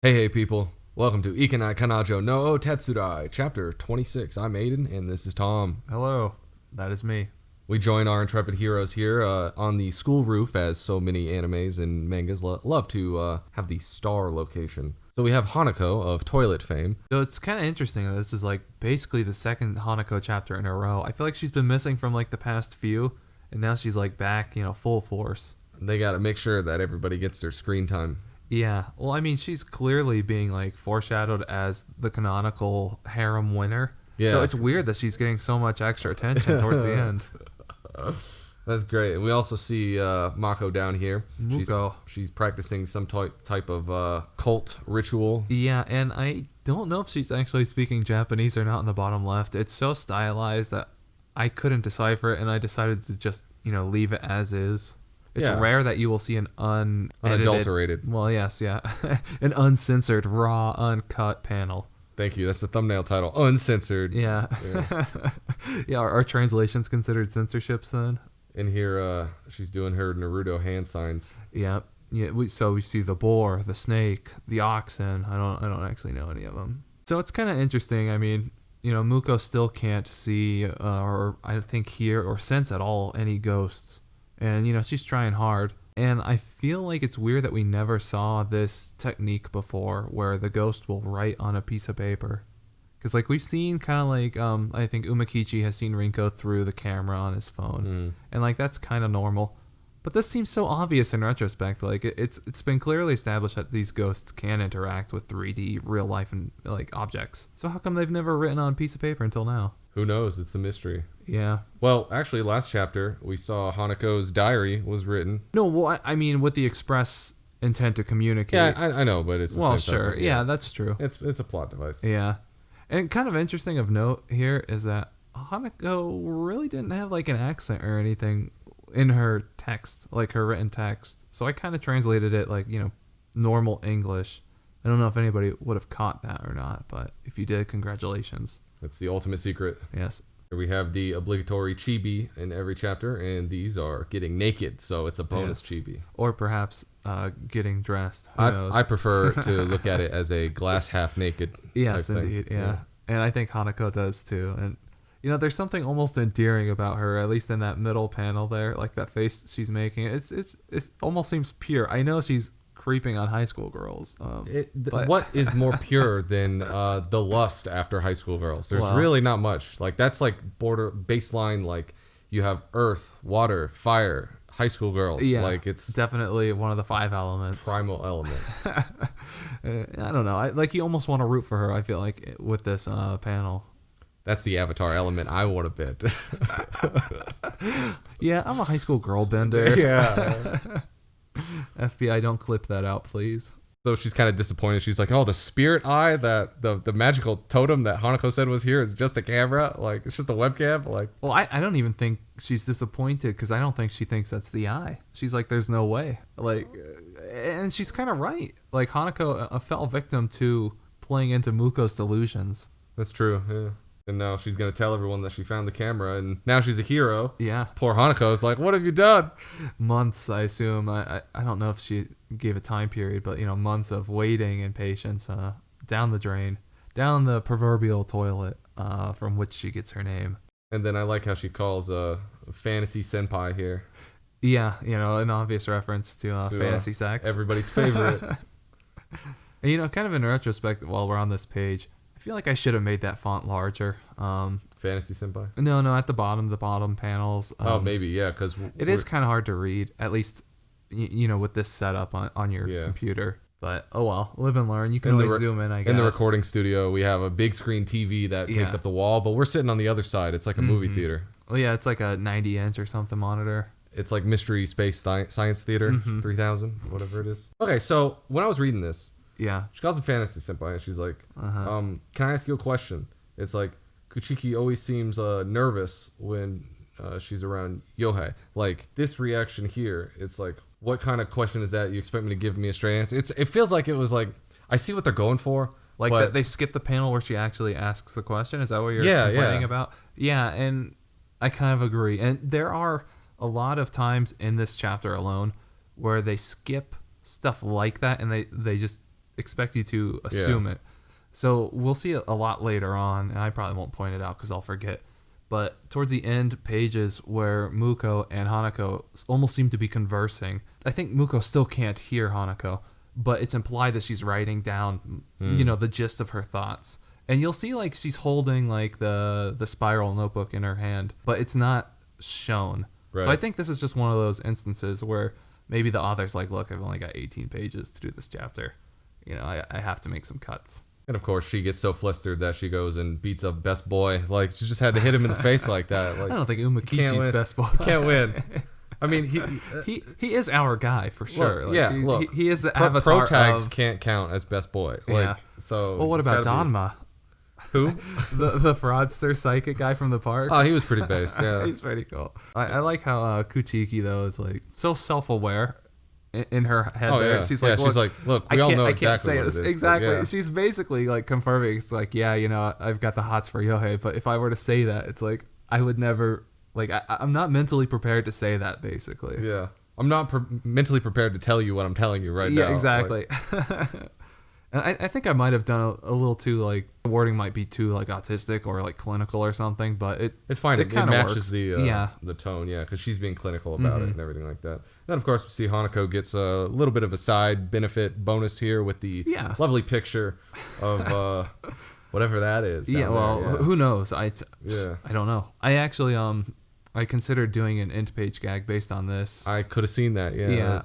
Hey people. Welcome to Ikenai Kanojo no Otetsudai, Chapter 26. I'm Aiden, and this is Tom. Hello, that is me. We join our intrepid heroes here on the school roof, as so many animes and mangas love to have the star location. So we have Hanako of Toilet fame. So it's kind of interesting. This is like basically the second Hanako chapter in a row. I feel like she's been missing from like the past few, and now she's like back, full force. They got to make sure that everybody gets their screen time. Yeah, well, I mean, she's clearly being like foreshadowed as the canonical harem winner. Yeah. So it's weird that she's getting so much extra attention towards the end. That's great. And we also see Mako down here. Muko. She's practicing some type of cult ritual. Yeah, and I don't know if she's actually speaking Japanese or not in the bottom left. It's so stylized that I couldn't decipher it, and I decided to just, leave it as is. It's rare that you will see an unadulterated. Well, yes, yeah. An uncensored, raw, uncut panel. Thank you. That's the thumbnail title. Uncensored. Yeah. Yeah, our translation's considered censorships then. In here, she's doing her Naruto hand signs. Yeah. Yeah. We see the boar, the snake, the oxen. I don't actually know any of them. So it's kind of interesting. I mean, Muko still can't see or I think hear or sense at all any ghosts. And, she's trying hard. And I feel like it's weird that we never saw this technique before where the ghost will write on a piece of paper. Because, we've seen kind of I think Umakichi has seen Rinko through the camera on his phone. And, that's kind of normal. But this seems so obvious in retrospect. It's been clearly established that these ghosts can interact with 3D real life and, objects. So how come they've never written on a piece of paper until now? Who knows? It's a mystery. Yeah. Well, actually, last chapter, we saw Hanako's diary was written. No, well, I mean, with the express intent to communicate. Yeah, I know, but it's the same sure. type Yeah, that's true. It's a plot device. Yeah. And kind of interesting of note here is that Hanako really didn't have, an accent or anything in her text, her written text. So I kind of translated it normal English. I don't know if anybody would have caught that or not, but if you did, congratulations. That's the ultimate secret. Yes. Here we have the obligatory chibi in every chapter, and these are getting naked, so it's a bonus chibi. Or perhaps getting dressed. Who knows? I prefer to look at it as a glass half naked yes, type indeed, thing. yeah. And I think Hanako does too. And there's something almost endearing about her, at least in that middle panel there, that face she's making. It almost seems pure. I know she's creeping on high school girls. But what is more pure than the lust after high school girls? There's really not much. That's border baseline. You have earth, water, fire, high school girls. Yeah, it's definitely one of the 5 elements. Primal element. I don't know. You almost want to root for her. I feel like with this panel. That's the Avatar element I want to bend. Yeah, I'm a high school girl bender. Yeah. FBI, don't clip that out, please. So she's kind of disappointed. She's like, oh, the spirit eye, that the magical totem that Hanako said was here is just a camera. It's just a webcam. Well, I don't even think she's disappointed because I don't think she thinks that's the eye. She's like, there's no way. And she's kind of right. Hanako fell victim to playing into Muko's delusions. That's true, yeah. And now she's going to tell everyone that she found the camera, and now she's a hero. Yeah. Poor Hanako's like, what have you done? Months, I assume. I don't know if she gave a time period, but, months of waiting and patience down the drain, down the proverbial toilet from which she gets her name. And then I like how she calls Fantasy Senpai here. Yeah, an obvious reference to fantasy sex. Everybody's favorite. And, kind of in retrospect, while we're on this page, I feel like I should have made that font larger. Fantasy Senpai? No, at the bottom panels. Maybe, yeah, because it is kind of hard to read, at least, with this setup on your computer. But, oh well, live and learn. You can always zoom in, I guess. In the recording studio, we have a big screen TV that takes up the wall, but we're sitting on the other side. It's like a movie theater. Oh, yeah, it's like a 90-inch or something monitor. It's like Mystery Space Science Theater, 3000, whatever it is. Okay, so when I was reading this, yeah, she calls him Fantasy Senpai, and she's like, can I ask you a question? It's like, Kuchiki always seems nervous when she's around Yohei. This reaction here, it's like, what kind of question is that? You expect me to give me a straight answer? It feels like it was I see what they're going for. That they skip the panel where she actually asks the question? Is that what you're complaining about? Yeah, and I kind of agree. And there are a lot of times in this chapter alone where they skip stuff like that, and they just expect you to assume it. So we'll see it a lot later on, and I probably won't point it out because I'll forget. But towards the end pages where Muko and Hanako almost seem to be conversing, I think Muko still can't hear Hanako, but it's implied that she's writing down, the gist of her thoughts. And you'll see like she's holding like the spiral notebook in her hand, but it's not shown. Right. So I think this is just one of those instances where maybe the author's like, look, I've only got 18 pages to do this chapter. I have to make some cuts. And of course, she gets so flustered that she goes and beats up Best Boy. Like, she just had to hit him in the face like that. Like, I don't think Umakichi's Best Boy. Can't win. I mean, he is our guy for sure. Look, he is the avatar. Pro tags can't count as Best Boy. So. Well, what about Danma? Who? the fraudster psychic guy from the park. Oh, he was pretty based. Yeah, he's pretty cool. I like how Kuchiki though is like so self-aware in her head. She's like, look, we all know exactly what it is. Exactly. Yeah. She's basically like confirming. It's like, I've got the hots for Yohei, but if I were to say that, it's like I would never. Like I'm not mentally prepared to say that. Basically. Yeah, I'm not mentally prepared to tell you what I'm telling you right now. Yeah, exactly. And I think I might have done a little too, like, the wording might be too, like, autistic or, like, clinical or something, but it's fine. It matches works. The tone, because she's being clinical about it and everything like that. Then, of course, we see Hanako gets a little bit of a side benefit bonus here with the lovely picture of whatever that is. Who knows? I don't know. I actually, I considered doing an end page gag based on this. I could have seen that,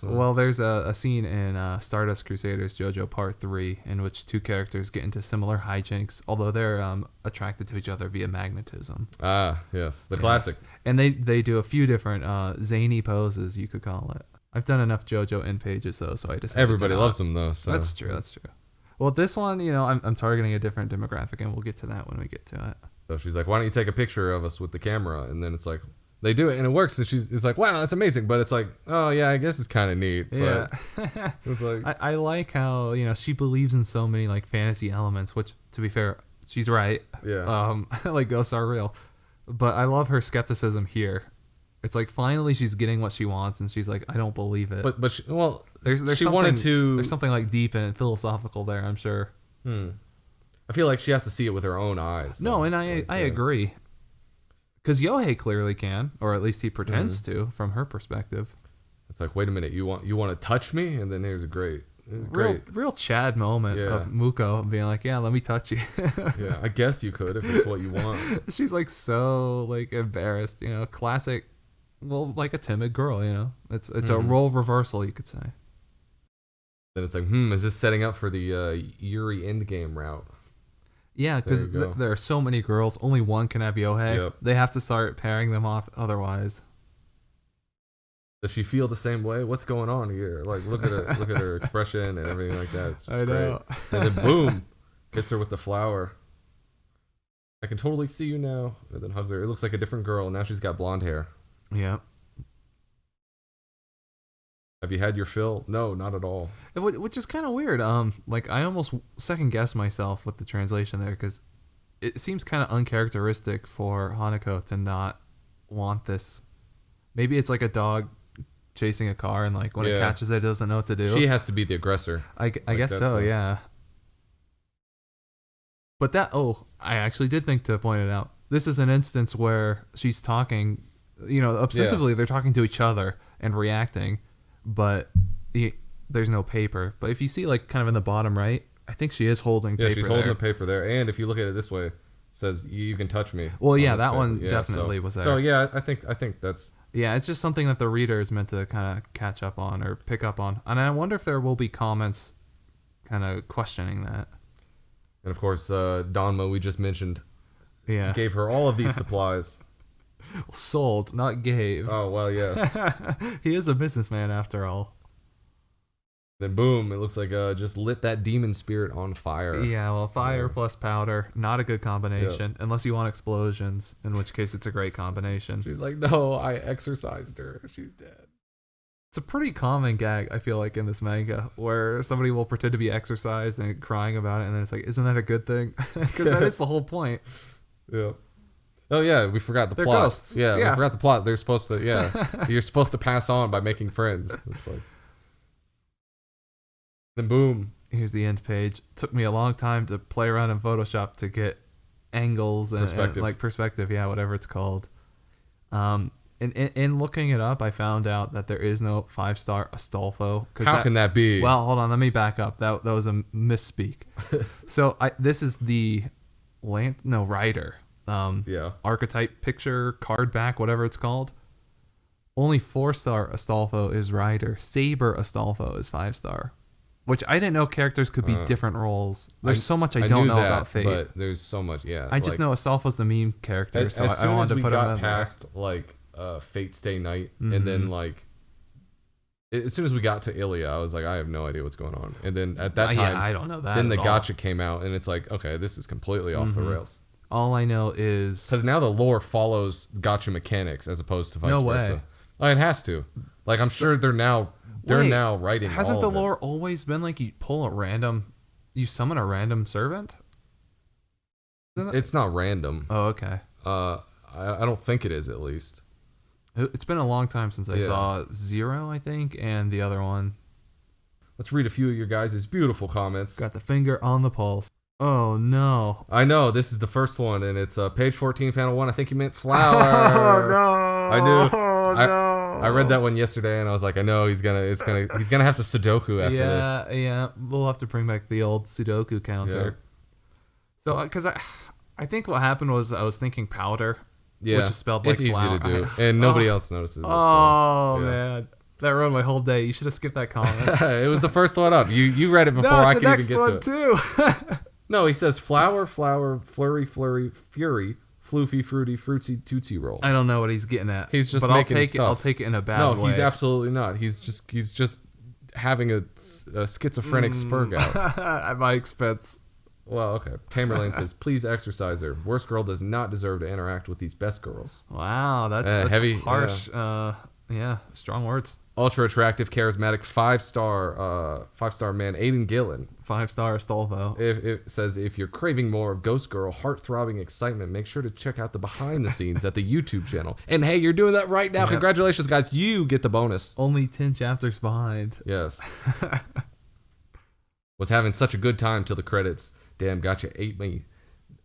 Well, there's a scene in Stardust Crusaders JoJo Part 3 in which two characters get into similar hijinks, although they're attracted to each other via magnetism. Ah, yes, the classic. And they do a few different zany poses, you could call it. I've done enough JoJo end pages, though, so I decided everybody loves them, though. So. That's true. Well, this one, I'm targeting a different demographic, and we'll get to that when we get to it. So she's like, why don't you take a picture of us with the camera? And then it's like, they do it and it works. And it's like, wow, that's amazing. But it's like, oh yeah, I guess it's kind of neat. But it's like, I like how, she believes in so many like fantasy elements, which to be fair, she's right. Yeah. Like ghosts are real. But I love her skepticism here. It's like finally she's getting what she wants and she's like, I don't believe it. But there's something like deep and philosophical there, I'm sure. I feel like she has to see it with her own eyes. No, and I agree. Because Yohei clearly can, or at least he pretends to, from her perspective. It's like, wait a minute, you want to touch me? And then there's a real Chad moment of Muko being like, yeah, let me touch you. Yeah, I guess you could if it's what you want. She's like so like embarrassed, classic, well, like a timid girl, It's a role reversal, you could say. Then it's like, is this setting up for the Yuri endgame route? Yeah, because there are so many girls. Only one can have Yohei. Yep. They have to start pairing them off otherwise. Does she feel the same way? What's going on here? Like, look at her expression and everything like that. It's great. And then boom, hits her with the flower. I can totally see you now. And then hugs her. It looks like a different girl. Now she's got blonde hair. Yeah. Have you had your fill? No, not at all. Which is kind of weird. Like I almost second guess myself with the translation there because it seems kind of uncharacteristic for Hanako to not want this. Maybe it's like a dog chasing a car and like when it catches it doesn't know what to do. She has to be the aggressor. I guess so, yeah. But I actually did think to point it out. This is an instance where she's talking, ostensibly they're talking to each other and reacting. But there's no paper. But if you see, like, kind of in the bottom right, I think she is holding paper. Yeah, she's holding the paper there. And if you look at it this way, it says, you can touch me. Well, yeah, that one definitely was there. So, yeah, I think that's... Yeah, it's just something that the reader is meant to kind of catch up on or pick up on. And I wonder if there will be comments kind of questioning that. And, of course, Danma, we just mentioned, gave her all of these supplies. Sold, not gave. Oh, well, yes. He is a businessman after all. Then boom, it looks like just lit that demon spirit on fire. Yeah, well, fire plus powder, not a good combination, unless you want explosions, in which case it's a great combination. She's like, no, I exorcised her. She's dead. It's a pretty common gag, I feel like, in this manga, where somebody will pretend to be exorcised and crying about it, and then it's like, isn't that a good thing? Because that is the whole point. Yeah. Oh yeah, we forgot the plot. Ghosts. Yeah, we forgot the plot. They're supposed to. Yeah, you're supposed to pass on by making friends. It's like, then boom, Here's the end page. Took me a long time to play around in Photoshop to get angles and perspective. Yeah, whatever it's called. In looking it up, I found out that there is no 5-star Astolfo. How can that be? Well, hold on. Let me back up. That was a misspeak. So this is the Rider. Archetype picture, card back, whatever it's called. Only 4-star Astolfo is Rider. Saber Astolfo is 5-star. Which I didn't know characters could be different roles. There's so much I don't know about Fate. But there's so much, yeah. I just know Astolfo's the meme character, so I wanted to put him in there. As soon as we got past, like, Fate Stay Night, and then, like, as soon as we got to Ilya, I was like, I have no idea what's going on. And then at that time, I don't know that then the gacha came out, and it's like, okay, this is completely off the rails. All I know is... Because now the lore follows gacha mechanics as opposed to vice versa. Oh, it has to. Like, I'm sure they're now writing. Hasn't the lore always been like you summon a random servant? It's not random. Oh, okay. I don't think it is, at least. It's been a long time since I saw Zero, I think, and the other one. Let's read a few of your guys' beautiful comments. Got the finger on the pulse. Oh, no. I know. This is the first one, and it's page 14, panel 1. I think you meant flower. Oh, no. I knew. Oh, no. I read that one yesterday, and I was like, I know he's gonna have to Sudoku after this. Yeah. We'll have to bring back the old Sudoku counter. Yeah. So, because I think what happened was I was thinking powder, which is spelled like flower. It's easy to do, and nobody else notices it. Oh, man. That ruined my whole day. You should have skipped that comment. It was the first one up. You read it before I could even get to it. No, it's the next one, too. No, he says flower, flurry, fury, floofy, fruity, fruitsy, tootsie roll. I don't know what he's getting at. He's just making stuff. I'll take it in a bad way. No, he's absolutely not. He's just having a schizophrenic spurg out. At my expense. Well, okay. Tamerlane says, please exercise her. Worst girl does not deserve to interact with these best girls. Wow, that's heavy, harsh. Yeah, strong words. Ultra attractive, charismatic, 5-star man, Aiden Gillen. 5-star Astolfo. It says, if you're craving more of Ghost Girl heart-throbbing excitement, make sure to check out the behind the scenes at the YouTube channel. And hey, you're doing that right now. Yep. Congratulations, guys. You get the bonus. Only 10 chapters behind. Yes. Was having such a good time till the credits. Damn, gotcha ate me.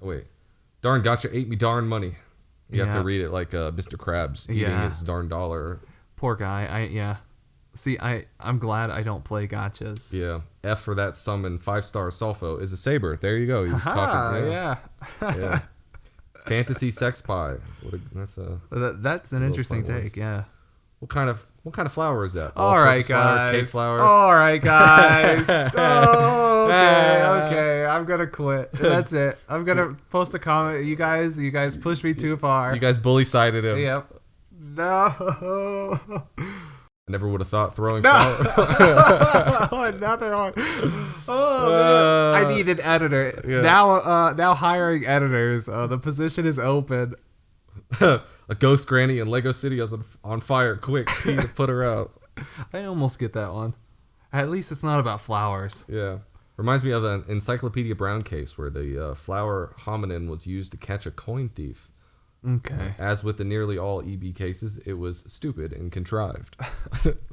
Wait. Darn, gotcha ate me darn money. You have to read it like Mr. Krabs eating his darn dollar. Poor guy. See, I'm glad I don't play gotchas. Yeah. F for that summon 5-star Sulfo is a saber. There you go. He was talking. Yeah. Fantasy sex pie. That's an interesting take. Yeah. What kind of flower is that? All right, guys. Cake flower. All right, guys. Okay. I'm gonna quit. That's it. I'm gonna post a comment. You guys pushed me too far. You guys bully-sided him. Yep. No. I never would have thought throwing flower. Another one. Oh man. I need an editor. Yeah. Now hiring editors. The position is open. A ghost granny in Lego City is on fire. Quick, to put her out. I almost get that one. At least it's not about flowers. Yeah. Reminds me of an Encyclopedia Brown case where the flower hominin was used to catch a coin thief. Okay. As with the nearly all EB cases, it was stupid and contrived.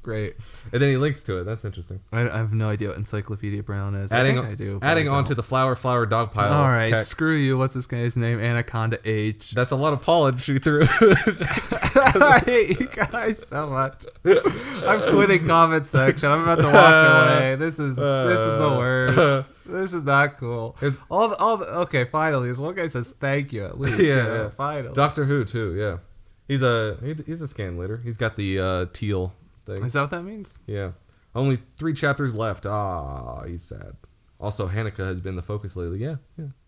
Great. And then he links to it. That's interesting. I have no idea what Encyclopedia Brown is. I do. Adding on to the flower dog pile. All right, screw you. What's this guy's name? Anaconda H. That's a lot of pollen she threw. I hate you guys so much. I'm quitting comment section. I'm about to walk away. This is the worst. This is not cool. Okay, finally. This one guy says thank you at least. Yeah, finally. Doctor Who too. Yeah, he's a scan leader. He's got the teal thing. Is that what that means? Yeah. Only 3 chapters left. He's sad. Also, Hanako has been the focus lately. Yeah.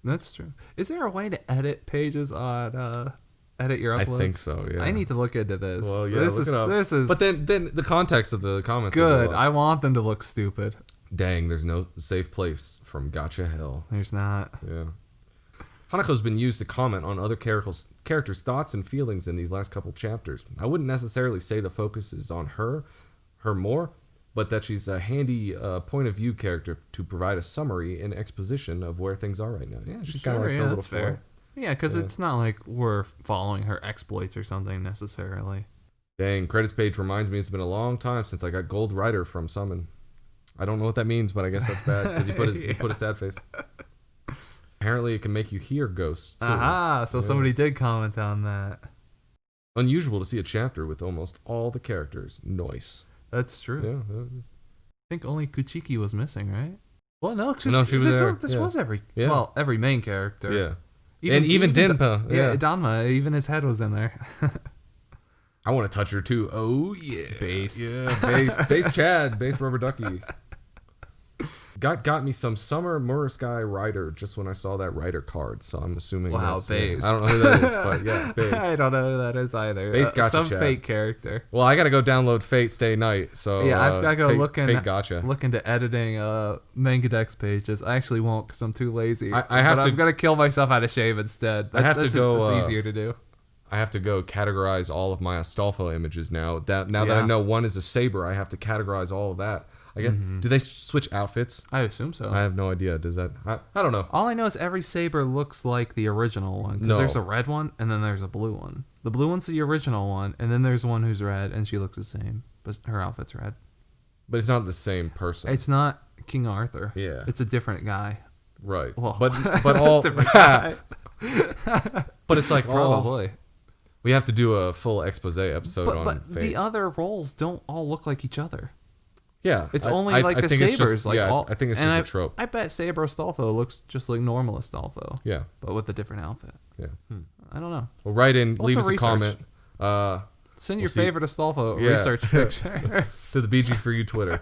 That's true. Is there a way to edit pages on edit your uploads? I think so. Yeah. I need to look into this. Well, yeah. Look it up. This is. But then the context of the comments. Good. I want them to look stupid. Dang, there's no safe place from gotcha hell. There's not. Yeah. Hanako's been used to comment on other characters' thoughts and feelings in these last couple chapters. I wouldn't necessarily say the focus is on her more, but that she's a handy point of view character to provide a summary and exposition of where things are right now. Yeah, she's kind of like the little fair. Yeah, because it's not like we're following her exploits or something necessarily. Dang, credits page reminds me it's been a long time since I got Gold Rider from Summon. I don't know what that means, but I guess that's bad because he put a sad face. Apparently, it can make you hear ghosts, too. Aha, so somebody did comment on that. Unusual to see a chapter with almost all the characters. Nice. That's true. Yeah. I think only Kuchiki was missing, right? Well, no, she was there. This was every main character. Yeah. Even Denpa. Yeah, Danma, even his head was in there. I want to touch her, too. Oh, yeah. Based. Yeah, based Chad. Based Rubber Ducky. Got me some Summer Muraskai Rider just when I saw that Rider card, so I'm assuming that's based. I don't know who that is, but yeah, based. I don't know who that is either. Based gotcha, some Chad. fake character. Well, I gotta go download Fate Stay Night, so yeah, I've gotta go look into editing Mangadex pages. I actually won't because I'm too lazy. I'm gonna kill myself out of shame instead. It's easier to do. I have to go categorize all of my Astolfo images now. That I know one is a saber, I have to categorize all of that. I guess, do they switch outfits? I assume so. I have no idea. Does that? I don't know. All I know is every saber looks like the original one. Because there's a red one, and then there's a blue one. The blue one's the original one, and then there's one who's red, and she looks the same. But her outfit's red. But it's not the same person. It's not King Arthur. Yeah. It's a different guy. Right. Well, but all... different guy. But it's like probably. We have to do a full expose episode on But Fate. the other roles don't all look like each other. Yeah, it's only like the sabers. I think it's just a trope. I bet Saber Astolfo looks just like normal Astolfo. Yeah, but with a different outfit. Yeah, I don't know. Well, write in, leave us a comment. Send your favorite Astolfo research picture to the BG for You Twitter.